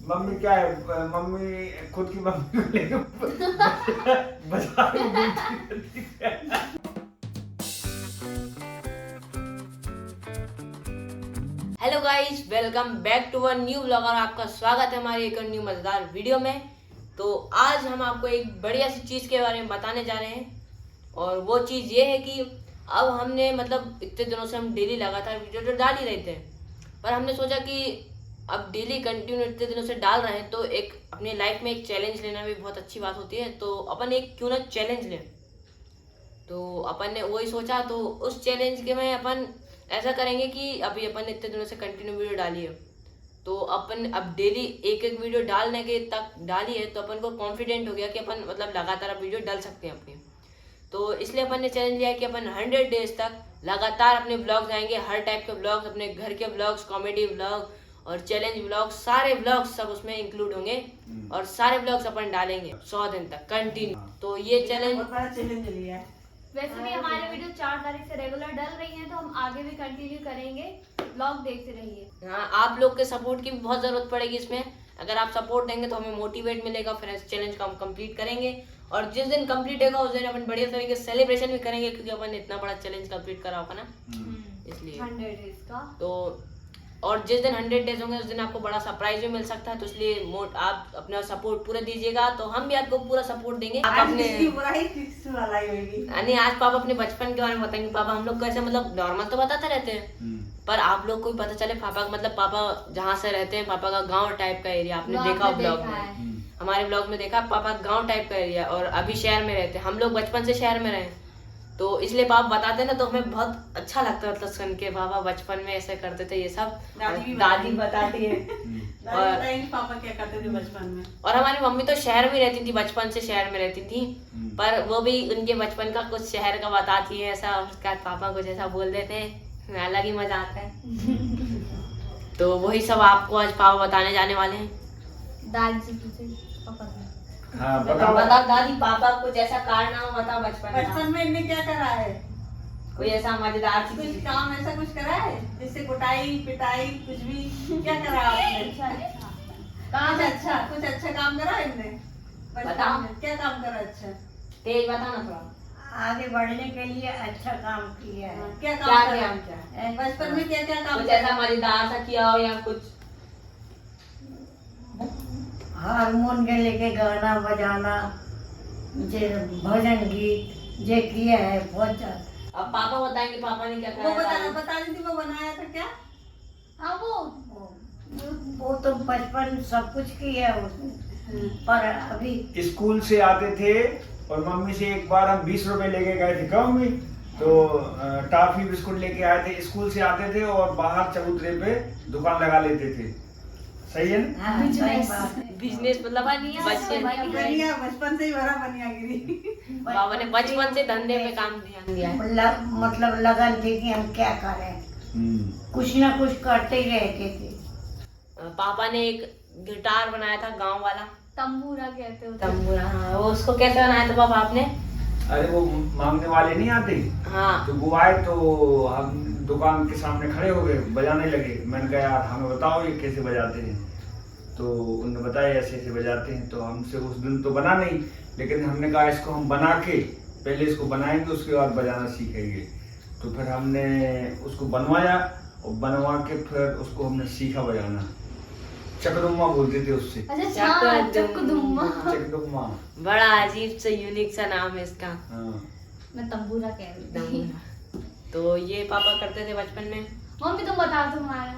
Mummy क्या है, mummy खुद की मम्मी को लेकर बाजार में घूमती रहती है। Hello guys, welcome back to one new vlog और आपका स्वागत है हमारी एक न्यू मजेदार वीडियो में। तो आज हम आपको एक बढ़िया सी चीज़ के बारे में बताने जा रहे हैं और वो चीज़ ये है कि अब हमने मतलब इतने दिनों से हम डेली लगातार वीडियो तो डाल ही रहे थे, पर हमने सोचा कि अब डेली कंटिन्यू इतने दिनों से डाल रहे हैं तो एक अपनी लाइफ में एक चैलेंज लेना भी बहुत अच्छी बात होती है। तो अपन एक क्यों ना चैलेंज लें, तो अपन ने वही सोचा। तो उस चैलेंज के में अपन ऐसा करेंगे कि अभी अपन इतने दिनों से कंटिन्यू वीडियो डाली है, तो अपन अब डेली एक एक वीडियो डालने के तक डाली है, तो अपन को कॉन्फिडेंट हो गया कि अपन मतलब लगातार अब वीडियो डाल सकते हैं अपनी। तो इसलिए अपन ने चैलेंज लिया कि अपन 100 डेज तक लगातार अपने ब्लॉग्स आएंगे, हर टाइप के ब्लॉग्स, अपने घर के ब्लॉग्स, कॉमेडी ब्लॉग और चैलेंज ब्लॉग्स, सारे ब्लॉग्स सब उसमें इंक्लूड होंगे और सारे ब्लॉग्स अपन डालेंगे 100 दिन तक कंटिन्यू। तो ये चैलेंज बहुत बड़ा चैलेंज लिया है। वैसे भी हमारी वीडियो 4 तारीख से रेगुलर डल रही है, तो हम आगे भी कंटिन्यू करेंगे। ब्लॉग देखते रहिए। हाँ, आप लोग के सपोर्ट की भी बहुत जरूरत पड़ेगी इसमें। अगर आप सपोर्ट देंगे तो हमें मोटिवेट मिलेगा, फिर इस चैलेंज को हम कंप्लीट करेंगे और जिस दिन कंप्लीट होगा उस दिन अपन बढ़िया तरीके से सेलिब्रेशन भी करेंगे, क्योंकि अपन ने इतना बड़ा चैलेंज कंप्लीट करा होगा ना, इसलिए। 100 डेज का तो और जिस दिन 100 डेज होंगे उस दिन आपको बड़ा सरप्राइज भी मिल सकता है, तो इसलिए आप अपना सपोर्ट पूरा दीजिएगा, तो हम भी आपको पूरा सपोर्ट देंगे। आप अपने नहीं, आज पापा अपने बचपन के बारे में बताएंगे। पापा हम लोग को ऐसे मतलब नॉर्मल तो बताते रहते हैं, पर आप लोग को भी पता चले पापा मतलब पापा जहाँ से रहते हैं, पापा का गांव टाइप का एरिया आपने देखा हो ब्लॉग में, हमारे ब्लॉग में देखा, पापा गांव टाइप का एरिया और अभी शहर में रहते हैं। हम लोग बचपन से शहर में रहे, तो इसलिए पापा बताते ना तो हमें बहुत अच्छा लगता है, मतलब सुन के पापा बचपन में ऐसे करते थे ये सब। दादी बताती है और पापा क्या करते थे बचपन में। और हमारी मम्मी तो शहर में रहती थी, बचपन से शहर में रहती थी, पर वो भी उनके बचपन का कुछ शहर का बताती है ऐसा, उसके बाद पापा कुछ ऐसा बोल देते हैं, अलग ही मजा आता है। तो वही सब आपको आज पापा बताने जाने वाले हैं। दादी से पूछे पापा से। हाँ बता दादी, पापा कुछ ऐसा कारनामा बताओ बचपन में इनने क्या करा है? कोई ऐसा मजेदार कुछ चीज। काम ऐसा कुछ करा है जिससे कुटाई पिटाई कुछ भी क्या करा आपने? कुछ अच्छा काम करा है इनने बचपन बताओ। में? क्या काम करा अच्छा? तेज बताना थोड़ा। आगे बढ़ने के लिए अच्छा काम किया है। क्या क्या काम क्या करा? बचपन में क्या क्या काम कुछ करा? ऐसा मजेदार सा किया हो या कुछ। हारमोन के लेके गाना बजाना, जे भजन गीत जे किया है बहुत ज्यादा। अब पापा बताएंगे पापा ने क्या वो करा। बता रही थी वो बनाया था क्या? हाँ वो तो बचपन सब कुछ किया है उसने, पर अभी स्कूल से आते थे और मम्मी से एक बार हम 20 रुपए लेके गए थे, क्यों मम्मी? तो टॉफी बिस्कुट लेके आए थे, स्कूल से आते थे और बाहर चबूतरे पे दुकान लगा लेते थे। सही है ना? हाँ, सही बात है। बिजनेस मतलब बनिया बचपन से ही भरा बनियागिरी। बाबा ने बचपन से धंधे में काम ध्यान दिया है। मतलब लगन थी कि हम क्या करें, कुछ ना कुछ करते ही रहते थे। पापा ने एक गिटार बनाया था गांव वाला, तंबूरा कहते हो। तंबूरा। हाँ, वो उसको कैसे बनाया था पापा आपने? अरे वो मांगने वाले नहीं आते, हाँ तो वो आए तो हम दुकान के सामने खड़े हो गए, बजाने लगे। मैंने कहा यार हमें बताओ ये कैसे बजाते हैं, तो उन्होंने बताया ऐसे ऐसे बजाते हैं। तो हमसे उस दिन तो बना नहीं, लेकिन हमने कहा इसको हम बना के पहले इसको बनाएंगे, उसके बाद बजाना सीखेंगे। तो फिर हमने उसको बनवाया और बनवा के फिर उसको हमने सीखा बजाना। चकदुम्मा बोलते थे उससे, चकदुम्मा। चकदुम्मा। बड़ा अजीब सा यूनिक सा नाम है इसका। हाँ। मैं तंबूरा कह रही थी। तंबूरा। तो ये पापा करते थे बचपन में। मम्मी तुम बताओ तुम्हारा।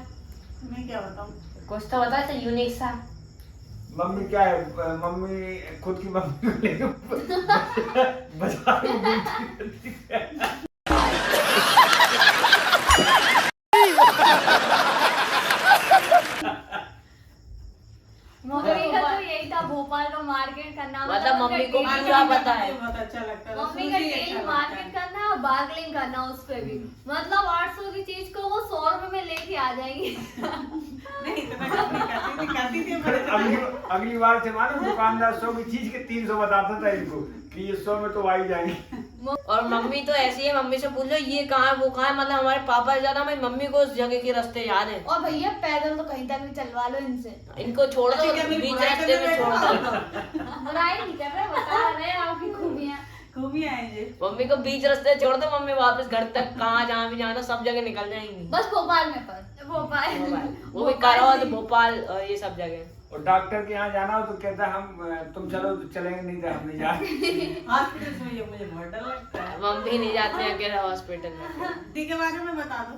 मैं क्या बताऊं? कुछ तो बता था यूनिक सा। मम्मी क्या है, मम्मी खुद की मम्मी को लेकर बाजार में घूमती रहती है। मम्मी का तो यही था, भोपाल का मार्केट करना। मतलब मम्मी को भी क्या पता है। बहुत अच्छा लगता है। मम्मी का डेली मार्केट करना है और बार्गेनिंग करना उस पे भी। मतलब 800 की चीज को वो 100 रुपए में लेके आ जाएंगी। नहीं इतना करती थी फिर अगली बार से मानो दुकानदार 100 की चीज के 300 बताता था इनको कि ये 100 में तो आ ही जाएंगे। और मम्मी तो ऐसी है, मम्मी से पूछ लो ये कहाँ है वो कहाँ है, मतलब हमारे पापा से ज्यादा हमारी मम्मी को उस जगह के रास्ते याद है। और भैया पैदल तो कहीं तक भी चलवा लो इनसे। इनको छोड़ दो, अच्छा, क्या मेरी बीच बुराई रास्ते में करने छोड़ बैठा दो। बुराई नहीं कर रहे, बता रहे हैं आपकी खूबियाँ। खूबी आएंगे। मम्मी को बीच रास्ते छोड़ दो, मम्मी वापस घर तक कहाँ जहाँ भी जाना सब जगह निकल जाएंगी। बस भोपाल में पर भोपाल वो भी करौद, भोपाल और ये सब जगह। और डॉक्टर के यहाँ जाना हो तो कहता है हम तुम चलो तो चलेंगे, नहीं तो हम नहीं जाते। हॉस्पिटल में ये मुझे बहुत डर लगता है। मम्मी नहीं जाते हैं अकेले हॉस्पिटल में। दीदी के बारे में बता दो।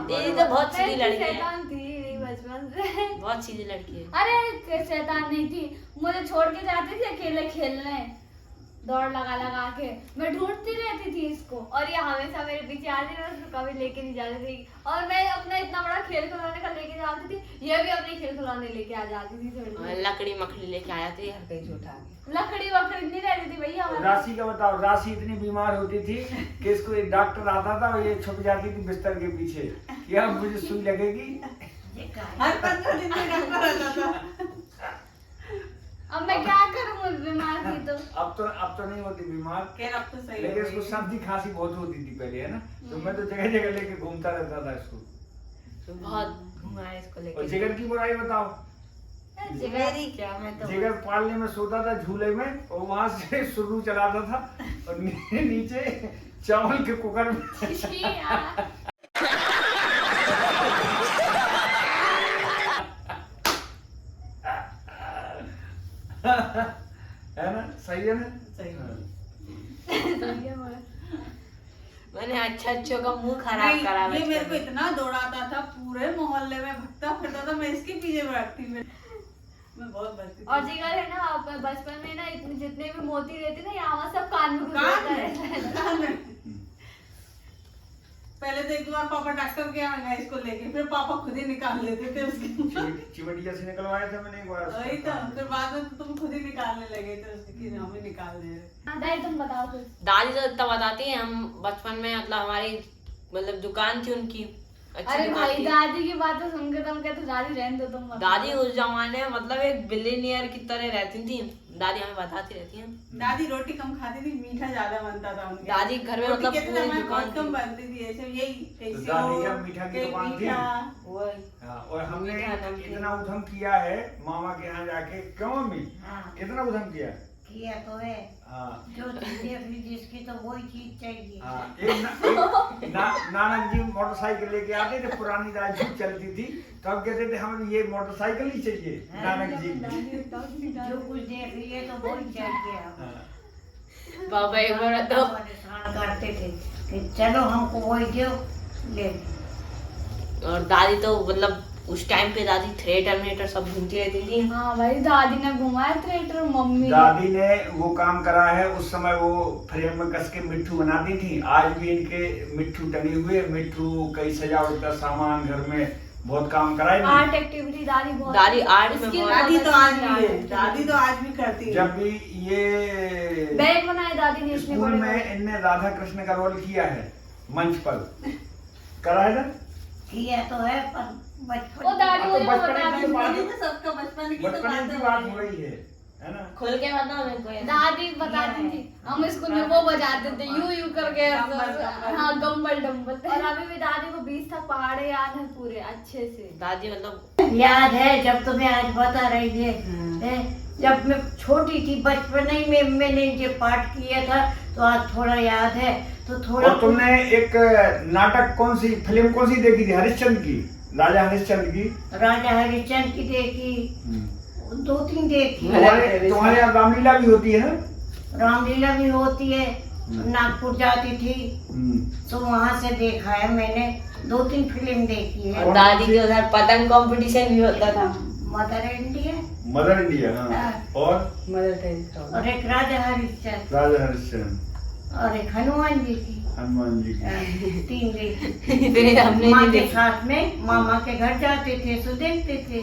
दीदी तो बहुत सीधी लड़की है, शैतान थी नहीं बचपन से। बहुत सीधी लड़की है। अरे शैतान नहीं थी, मुझे छोड़ के जाती थी अकेले खेलने, दौड़ लगा लगा के मैं ढूंढती रहती थी इसको, और ये हमेशा मेरे पीछे आती थी, उसको कभी लेके नहीं जाती थी। और मैं अपना इतना बड़ा खेल खिलौने का लेके जाती थी, ये भी अपने खेल खिलौने लेके आ जाती थी थोड़ी और थोड़ी। लकड़ी मकड़ी लेके आया थे हर कहीं से उठा के। लकड़ी वकड़ी नहीं रहती थी भैया हमारे। राशि का बताओ, राशि इतनी बीमार होती थी कि इसको एक डॉक्टर आता था और ये छुप जाती थी बिस्तर के पीछे, क्या मुझे सुई लगेगी। हर 15 दिन में डॉक्टर आता था। अब मैं क्या करूँ, मुझे बीमार थी तो। अब तो नहीं होती बीमार, खैर अब तो सही लेकिन हो इसको गई। सर्दी खांसी बहुत होती थी पहले, है ना। तो मैं तो जगह जगह लेके घूमता रहता था इसको। तो बहुत घुमाया इसको और लेके। जिगर की बुराई बताओ। मेरी क्या, मैं तो जिगर पालने में सोता था झूले में, और वहां से शुरू चलाता था और नीचे चावल के कुकर में। छी यार। है ना, सही है ना। सही है। मैंने अच्छों का मुंह खराब नहीं, करा ये मेरे बचपन को में। इतना दौड़ाता था, पूरे मोहल्ले में भगता फिरता था, मैं इसके पीछे भागती मैं बहुत बचती थी। और जिगर है ना, आप बचपन में ना इतने जितने भी मोती रहते ना यहाँ सब कान में घुस कान जाता में, है। कान में। पहले तो एक बार पापा डॉक्टर के यहाँ गए इसको लेके, फिर पापा खुद ही निकाल लेते थे उसके। चिमटिया से निकलवाया था मैंने एक बार। वही तो, फिर बाद में तो तुम खुद ही निकालने लगे थे उसके, कि हम ही निकाल दे रहे। दादी तुम बताओ कुछ। दादी तो इतना बताती है, हम बचपन में मतलब हमारी मतलब दुकान थी उनकी, अच्छी अरे दुकान भाई थी। दादी की बातें सुन के तुम कहते दादी रहने दो, तुम बताओ। दादी उस जमाने में मतलब एक बिलियनियर की तरह रहती थी। दादी हमें बताती रहती हैं। दादी रोटी कम खाती थी, मीठा ज्यादा बनता था उनके। दादी घर में रोटी मतलब कहते थे, पूरी हमारी दुकान बहुत कम थी। बनती थी, ऐसे यही तो ऐसे दादी हो, क्या मीठा की कहीं दुकान थी। मीठा। वही। हाँ, और हमने मीठा नमकीन। इतना उधम किया है मामा के यहाँ जाके, क्यों मम्मी, हाँ कितना उधम किया। किया तो है, हाँ जो चीजें भी जिसकी तो वही चीज चाहिए। हाँ, नानक जी मोटरसाइकिल लेके आते थे, पुरानी राजू चलती थी, तो अब कहते थे हमें ये मोटरसाइकिल ही चाहिए नानक जी की। जो कुछ देख लिए तो वही चाहिए। हाँ। पापा एक बार तो परेशान करते थे कि चलो हमको वही दो, ले। और दादी तो मतलब उस टाइम पे दादी थिएटर सब घूमती रहती थी। हाँ भाई दादी ने घुमाया थिएटर, मम्मी दादी ने वो काम करा है, उस समय वो फ्रेम में कस के मिट्ठू बनाती थी। आज भी इनके मिट्ठू टंगे हुए, मिट्ठू कई सजावट का सामान घर में बहुत काम करा है इन्हें। आर्ट एक्टिविटी दादी बहुत, दादी आर्ट में इसकी बहुत- दादी तो आज भी है, अच्छी दादी तो आज भी करती है। जब भी ये बैग बनाए दादी ने इतने स्कूल बड़े में बड़े। इनने राधा कृष्ण का रोल किया है मंच पर, करा है ना। किया तो है पर वो बचपन दादी अब तो मुझे बचपन बता की दी। बात- दादी तो सबका बचपन की तो बचपन की बात हो रही है ना। खोल के बताओ मेरे को ये। दादी बताती थी, हम स्कूल में वो बजाते थे यू करके। गम्बल। हाँ गम्बल डम्बल। और अभी भी दादी को 20 तक पहाड़े याद है पूरे अच्छे से। दादी मतलब याद है जब तुम्हें आज बता रही थी, जब मैं छोटी थी बचपन ही में मैंने ये पाठ किया था, तो आज थोड़ा याद है तो थोड़ा। और तुमने एक नाटक कौन सी फिल्म कौन सी देखी थी, हरिश्चंद्र की, राजा हरिश्चंद्र की। राजा हरिश्चंद्र की देखी, 2-3 देखी। तुम्हारे यहाँ रामलीला भी होती है ना। रामलीला भी होती है, नागपुर जाती थी तो वहाँ से देखा है मैंने, 2-3 फिल्म देखी है। और दादी के उधर पतंग कंपटीशन भी होता था। मदर इंडिया मदर इंडिया, हाँ। हाँ। और और एक राजा हरिश्चंद्र राजा हरिश्चंद्र और एक हनुमान जी की, हनुमान जी की। 3 देखी। फिर हमने माँ नहीं के देखी। साथ में मामा के घर जाते थे तो देखते थे।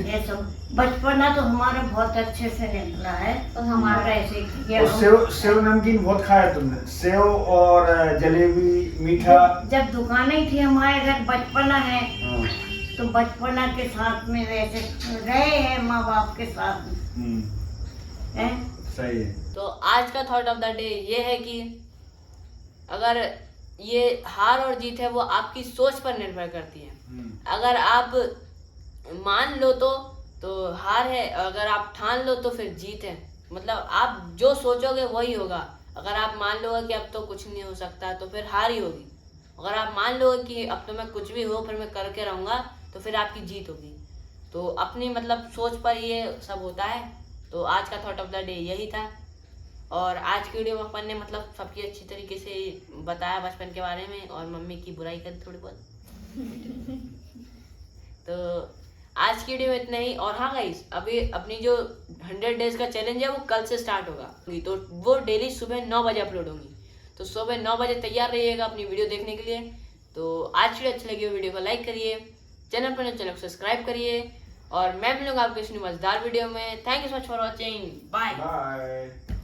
ये सब बचपना तो हमारा बहुत अच्छे से निकला है, और हमारा ऐसे किया। और सेव नमकीन बहुत खाया तुमने, सेव और जलेबी मीठा। जब दुकानें थी हमारे घर, बचपना है हाँ। तो बचपना के साथ में वैसे रहे हैं माँ बाप के साथ में, हैं? सही है। तो आज का थॉट ऑफ द डे ये है कि अगर ये हार और जीत है वो आपकी सोच पर निर्भर करती है। अगर आप मान लो तो हार है, अगर आप ठान लो तो फिर जीत है। मतलब आप जो सोचोगे वही होगा। अगर आप मान लोगे कि अब तो कुछ नहीं हो सकता तो फिर हार ही होगी। अगर आप मान लोगे कि अब तो मैं कुछ भी हो फिर मैं करके रहूँगा तो फिर आपकी जीत होगी। तो अपनी मतलब सोच पर ये सब होता है। तो आज का थॉट ऑफ द डे यही था। और आज की वीडियो में अपन ने मतलब सबकी अच्छी तरीके से बताया बचपन के बारे में और मम्मी की बुराई करी थोड़ी बहुत। तो आज की वीडियो में इतना ही। और हाँ गाइस, अभी अपनी जो 100 डेज का चैलेंज है वो कल से स्टार्ट होगा, तो वो डेली सुबह 9 बजे अपलोड होंगी। तो सुबह 9 बजे तैयार रहिएगा अपनी वीडियो देखने के लिए। तो आज की वीडियो अच्छी लगी हो वीडियो को लाइक करिए, चैनल पर चैनल को सब्सक्राइब करिए और मैं मिलूंगा आपको इस मजेदार वीडियो में। Thank you so much for watching. Bye.